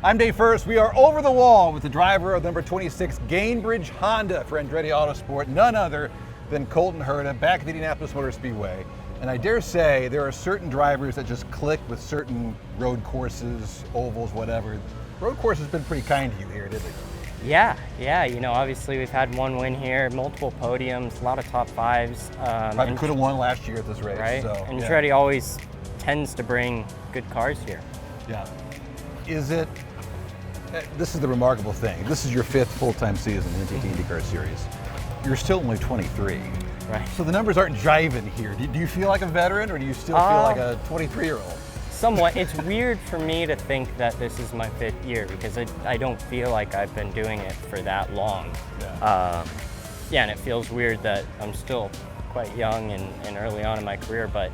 I'm Dave First. We are over the wall with the driver of number 26 Gainbridge Honda for Andretti Autosport, none other than Colton Herta, back at the Indianapolis Motor Speedway. And I dare say there are certain drivers that just click with certain road courses, ovals, whatever. Road course has been pretty kind to you here, didn't it? Yeah. You know, obviously we've had one win here, multiple podiums, a lot of top fives. Probably could have won last year at this race. Right. So, and yeah. Andretti always tends to bring good cars here. Yeah. Is it? This is the remarkable thing. This is your 5th full-time season in the IndyCar series. You're still only 23. Right. So the numbers aren't jiving here. Do you feel like a veteran, or do you still feel like a 23-year-old? Somewhat. It's weird for me to think that this is my 5th year because I don't feel like I've been doing it for that long. Yeah. And it feels weird that I'm still quite young and early on in my career, but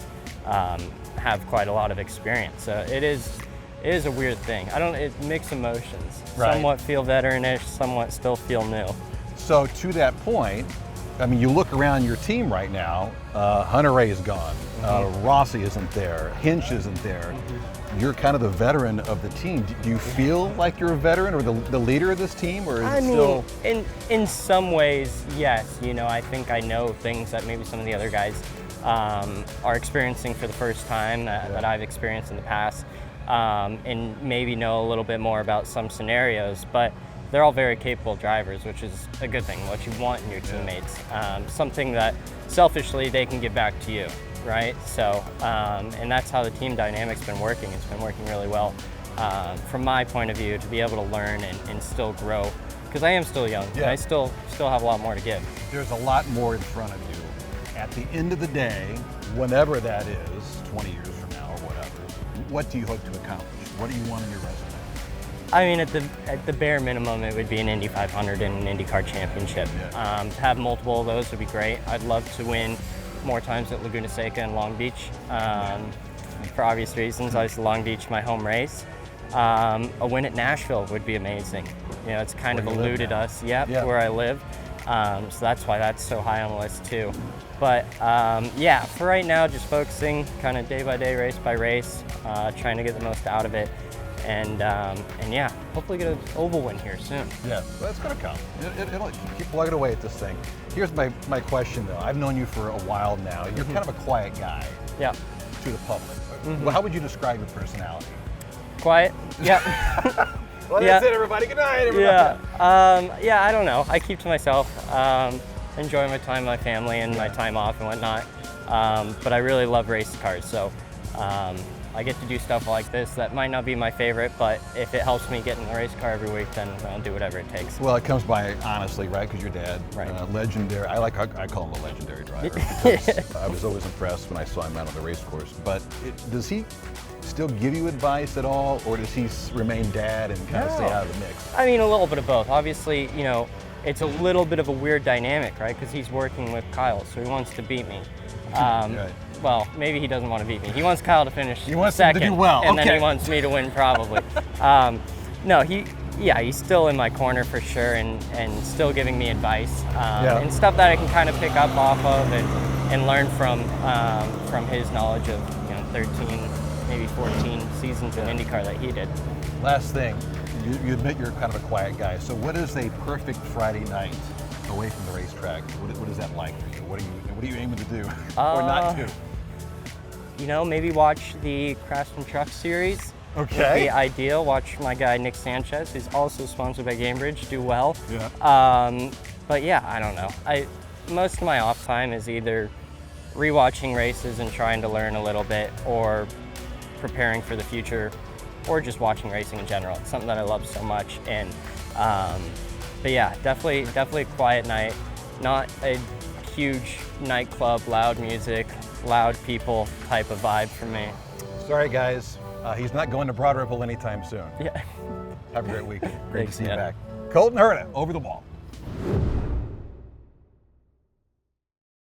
have quite a lot of experience. So it is a weird thing. It mixed emotions. Right. Somewhat feel veteranish, somewhat still feel new. So to that point, I mean, you look around your team right now, Hunter Ray is gone, Rossi isn't there, Hinch isn't there. You're kind of the veteran of the team. Do you feel like you're a veteran or the leader of this team, or is it still? In some ways, yes. You know, I think I know things that maybe some of the other guys are experiencing for the first time that I've experienced in the past, and maybe know a little bit more about some scenarios, but they're all very capable drivers, which is a good thing, what you want in your teammates. Something that selfishly they can give back to you, right? So, and that's how the team dynamic's been working. It's been working really well from my point of view, to be able to learn and still grow, because I am still young. And I still have a lot more to give. There's a lot more in front of you. At the end of the day, whenever that is, 20 years from now or whatever, what do you hope to accomplish? What do you want in your resume? I mean, at the bare minimum, it would be an Indy 500 and an IndyCar championship. Yeah. To have multiple of those would be great. I'd love to win more times at Laguna Seca and Long Beach, for obvious reasons. Obviously, Long Beach, my home race. A win at Nashville would be amazing. You know, it's kind of eluded us. Where I live. So that's why that's so high on the list too. But for right now, just focusing kind of day by day, race by race, trying to get the most out of it. And hopefully get an oval win here soon. Yeah, well, that's going to come. It'll keep plugging away at this thing. Here's my question, though. I've known you for a while now. You're kind of a quiet guy to the public. Well, how would you describe your personality? Quiet? Yeah. Well, that's it, everybody. Good night, everybody. I don't know. I keep to myself. Enjoy my time with my family and my time off and whatnot. But I really love race cars, so I get to do stuff like this that might not be my favorite, but if it helps me get in the race car every week, then I'll do whatever it takes. Well, it comes by honestly, right? Because your dad, legendary. I call him a legendary driver. Because I was always impressed when I saw him out on the race course. But does he still give you advice at all, or does he remain dad and kind of stay out of the mix? I mean, a little bit of both. Obviously, you know, it's a little bit of a weird dynamic, right? Because he's working with Kyle, so he wants to beat me. Well, maybe he doesn't want to beat me. He wants Kyle to finish second. He wants him to do well. And then he wants me to win, probably. No, he's still in my corner for sure, and still giving me advice and stuff that I can kind of pick up off of and learn from his knowledge of 13, maybe 14 seasons in IndyCar that he did. Last thing, you admit you're kind of a quiet guy. So what is a perfect Friday night away from the racetrack? What is that like for you? What are you aiming to do or not do? Maybe watch the Craftsman Truck Series. Okay. Would be ideal. Watch my guy Nick Sanchez, who's also sponsored by Gainbridge, do well. Yeah. But yeah, I don't know. Most of my off time is either rewatching races and trying to learn a little bit, or preparing for the future, or just watching racing in general. It's something that I love so much. And but yeah, definitely a quiet night. Not a huge nightclub, loud music, loud people type of vibe for me. Sorry, guys. He's not going to Broad Ripple anytime soon. Yeah. Have a great week. Great Thanks, to see you man. back. Colton Herta, over the wall.